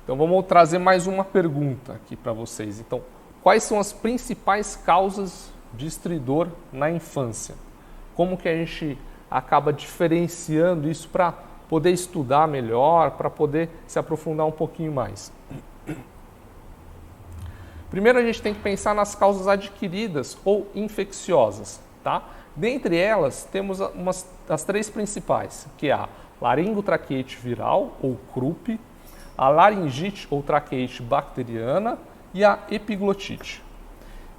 Então vamos trazer mais uma pergunta aqui para vocês. Então, quais são as principais causas de estridor na infância? Como que a gente acaba diferenciando isso para poder estudar melhor, para poder se aprofundar um pouquinho mais? Primeiro a gente tem que pensar nas causas adquiridas ou infecciosas, tá? Dentre elas temos as três principais, que é a laringotraqueite viral ou CRUP, a laringite ou traqueite bacteriana e a epiglotite.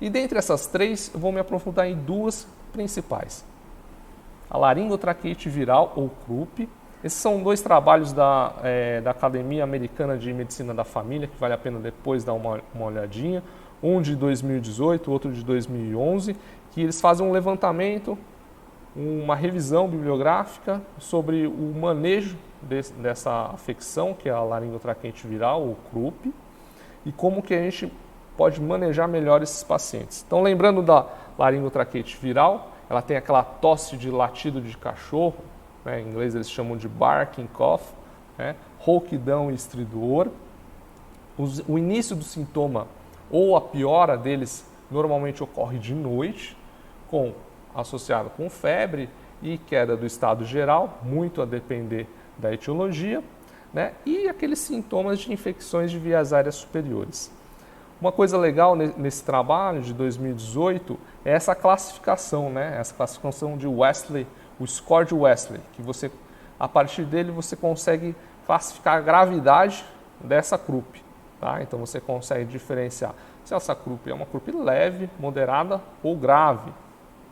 E dentre essas três, eu vou me aprofundar em duas principais. A laringotraqueite viral ou CRUP. Esses são dois trabalhos da Academia Americana de Medicina da Família, que vale a pena depois dar uma olhadinha. Um de 2018, outro de 2011, que eles fazem um levantamento, uma revisão bibliográfica sobre o manejo dessa afecção, que é a laringotraqueite viral, ou CRUP, e como que a gente pode manejar melhor esses pacientes. Então, lembrando da laringotraqueite viral, ela tem aquela tosse de latido de cachorro, né? Em inglês eles chamam de barking cough, né? Rouquidão e estridor. O início do sintoma ou a piora deles normalmente ocorre de noite, associado com febre e queda do estado geral, muito a depender da etiologia, né? E aqueles sintomas de infecções de vias aéreas superiores. Uma coisa legal nesse trabalho de 2018 é essa classificação, né? Essa classificação de Wesley, o score de Wesley, que você, a partir dele você consegue classificar a gravidade dessa CRUP, tá? Então você consegue diferenciar se essa CRUP é uma CRUP leve, moderada ou grave,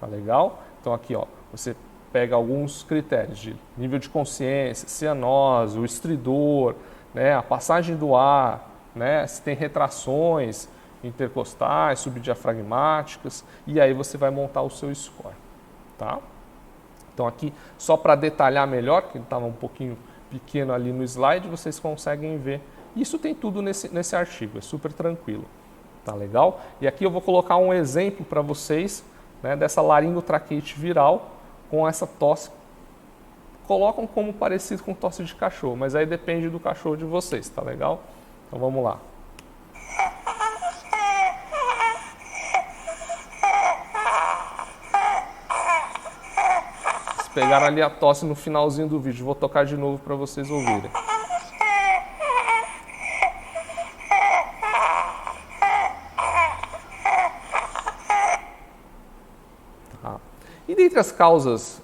tá legal? Então aqui, ó, você pega alguns critérios de nível de consciência, cianose, o estridor, né, a passagem do ar, né, se tem retrações intercostais, subdiafragmáticas, e aí você vai montar o seu score, tá? Então aqui, só para detalhar melhor, que ele estava um pouquinho pequeno ali no slide, vocês conseguem ver. Isso tem tudo nesse artigo, é super tranquilo, tá legal? E aqui eu vou colocar um exemplo para vocês, né, dessa laringotraqueite viral com essa tosse. Colocam como parecido com tosse de cachorro, mas aí depende do cachorro de vocês, tá legal? Então vamos lá. Vocês pegaram ali a tosse no finalzinho do vídeo, vou tocar de novo para vocês ouvirem. Tá. E dentre as causas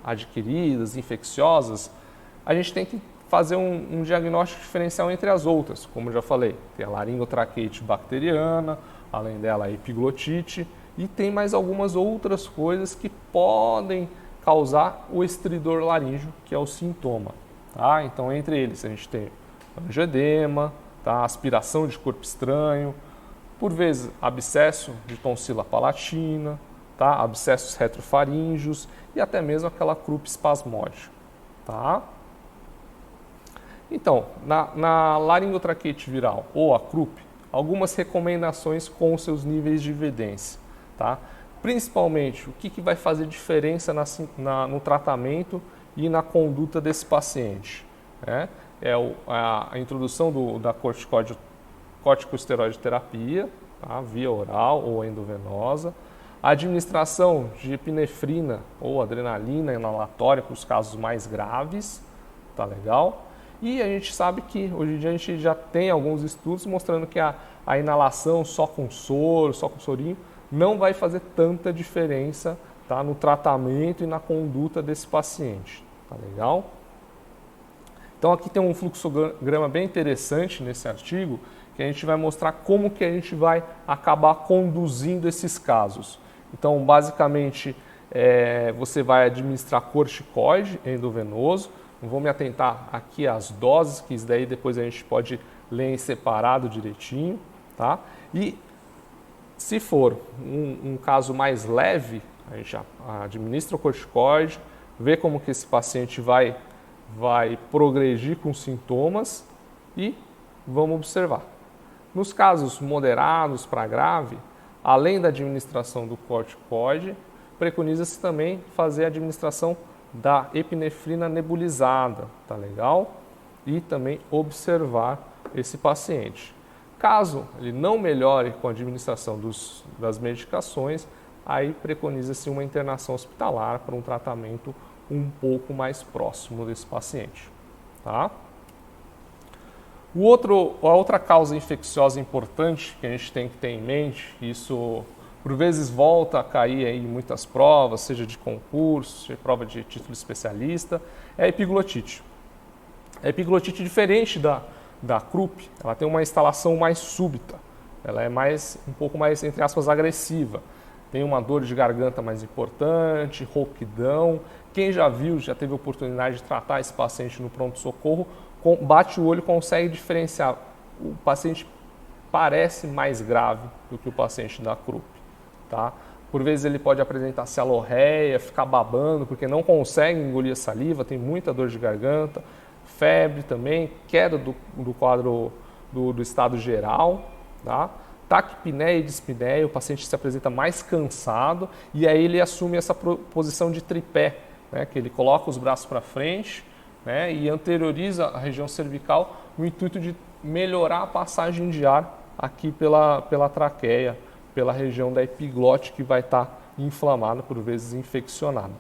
adquiridas, infecciosas, a gente tem que fazer um diagnóstico diferencial entre as outras, como eu já falei. Tem a laringotraqueite bacteriana, além dela a epiglotite, e tem mais algumas outras coisas que podem causar o estridor laríngeo, que é o sintoma. Tá? Então, entre eles, a gente tem angioedema, tá? Aspiração de corpo estranho, por vezes abscesso de tonsila palatina, tá? Abscessos retrofaríngeos e até mesmo aquela CRUP espasmódica. Tá? Então, na laringotraqueite viral ou a CRUP, algumas recomendações com os seus níveis de evidência. Tá? Principalmente, o que vai fazer diferença no tratamento e na conduta desse paciente. Né? É a introdução da corticosteroide terapia, tá? Via oral ou endovenosa, a administração de epinefrina ou adrenalina inalatória para os casos mais graves, tá legal? E a gente sabe que hoje em dia a gente já tem alguns estudos mostrando que a inalação só com soro, só com sorinho, não vai fazer tanta diferença, tá, no tratamento e na conduta desse paciente, tá legal? Então aqui tem um fluxograma bem interessante nesse artigo, que a gente vai mostrar como que a gente vai acabar conduzindo esses casos. Então, basicamente, você vai administrar corticoide endovenoso. Não vou me atentar aqui às doses, que isso daí depois a gente pode ler em separado direitinho, tá? E se for um caso mais leve, a gente administra o corticoide, vê como que esse paciente vai progredir com sintomas e vamos observar. Nos casos moderados para grave, além da administração do corticoide, preconiza-se também fazer a administração da epinefrina nebulizada, tá legal? e também observar esse paciente. Caso ele não melhore com a administração das medicações, aí preconiza-se uma internação hospitalar para um tratamento um pouco mais próximo desse paciente. Tá? A outra causa infecciosa importante que a gente tem que ter em mente, isso por vezes volta a cair aí em muitas provas, seja de concurso, seja prova de título especialista, é a epiglotite. A epiglotite, diferente da croup, ela tem uma instalação mais súbita, ela é um pouco mais, entre aspas, agressiva. Tem uma dor de garganta mais importante, rouquidão. Quem já viu, já teve a oportunidade de tratar esse paciente no pronto-socorro, bate o olho e consegue diferenciar. O paciente parece mais grave do que o paciente da croup. Tá? Por vezes ele pode apresentar cialorreia, ficar babando porque não consegue engolir a saliva, tem muita dor de garganta, febre também, queda do quadro do estado geral, tá? Taquipneia e dispneia, o paciente se apresenta mais cansado e aí ele assume essa posição de tripé, né? Que ele coloca os braços para frente, né? E anterioriza a região cervical no intuito de melhorar a passagem de ar aqui pela traqueia, pela região da epiglote que vai estar inflamada, por vezes infeccionada.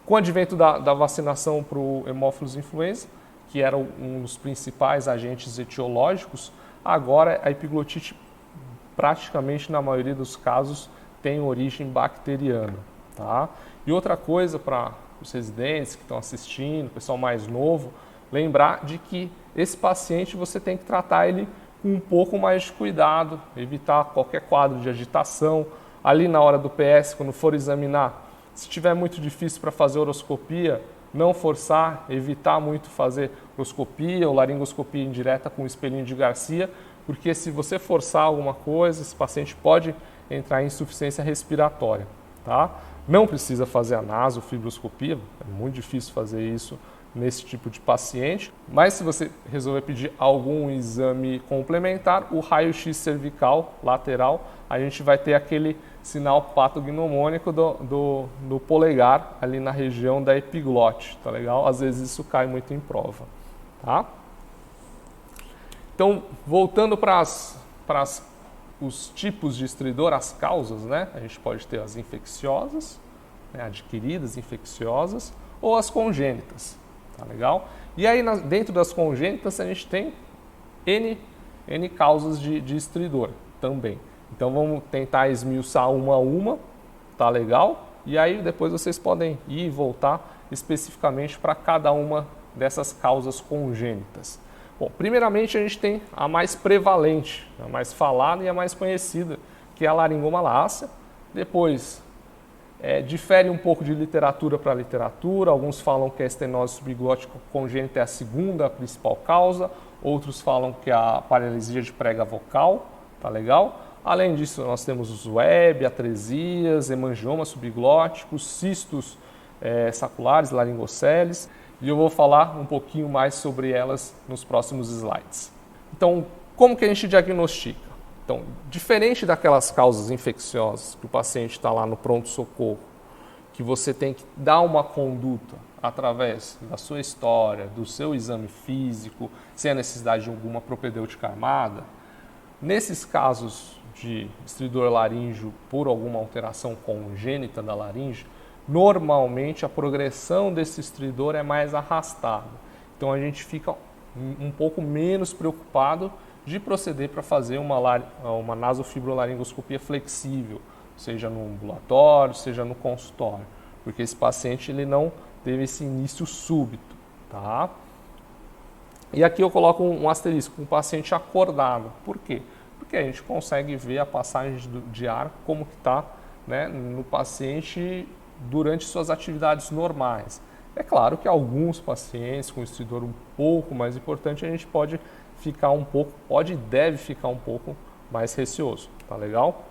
Com o advento da vacinação para o Haemophilus influenza, que era um dos principais agentes etiológicos, agora a epiglotite praticamente na maioria dos casos tem origem bacteriana. Tá? E outra coisa para os residentes que estão assistindo, pessoal mais novo, lembrar de que esse paciente você tem que tratar ele com um pouco mais de cuidado, evitar qualquer quadro de agitação. Ali na hora do PS, quando for examinar, se tiver muito difícil para fazer horoscopia, não forçar, evitar muito fazer horoscopia ou laringoscopia indireta com o espelhinho de Garcia, porque se você forçar alguma coisa, esse paciente pode entrar em insuficiência respiratória. Tá? Não precisa fazer a nasofibroscopia, é muito difícil fazer isso nesse tipo de paciente, mas se você resolver pedir algum exame complementar, o raio-x cervical lateral, a gente vai ter aquele sinal patognomônico do polegar ali na região da epiglote, tá legal? Às vezes isso cai muito em prova, tá? Então, voltando para os tipos de estridor, as causas, né? A gente pode ter as infecciosas, né? Adquiridas, infecciosas, ou as congênitas. Tá legal? E aí, dentro das congênitas, a gente tem N causas de estridor também. Então, vamos tentar esmiuçar uma a uma, tá legal? E aí, depois vocês podem ir e voltar especificamente para cada uma dessas causas congênitas. Bom, primeiramente, a gente tem a mais prevalente, a mais falada e a mais conhecida, que é a laringomalácia. Depois, difere um pouco de literatura para literatura, alguns falam que a estenose subglótica congênita é a segunda principal causa, outros falam que é a paralisia de prega vocal, tá legal? Além disso, nós temos os Web, atresias, hemangiomas subglóticos, cistos saculares, laringoceles, e eu vou falar um pouquinho mais sobre elas nos próximos slides. Então, como que a gente diagnostica? Então, diferente daquelas causas infecciosas que o paciente está lá no pronto-socorro, que você tem que dar uma conduta através da sua história, do seu exame físico, sem a necessidade de alguma propedêutica armada, nesses casos de estridor laríngeo por alguma alteração congênita da laringe, normalmente a progressão desse estridor é mais arrastada. Então, a gente fica um pouco menos preocupado de proceder para fazer uma nasofibrolaringoscopia flexível, seja no ambulatório, seja no consultório, porque esse paciente ele não teve esse início súbito, tá? E aqui eu coloco um asterisco, um paciente acordado. Por quê? Porque a gente consegue ver a passagem de ar como que está, né, no paciente durante suas atividades normais. É claro que alguns pacientes com estridor um pouco mais importante a gente pode ficar um pouco, pode e deve ficar um pouco mais receoso, tá legal?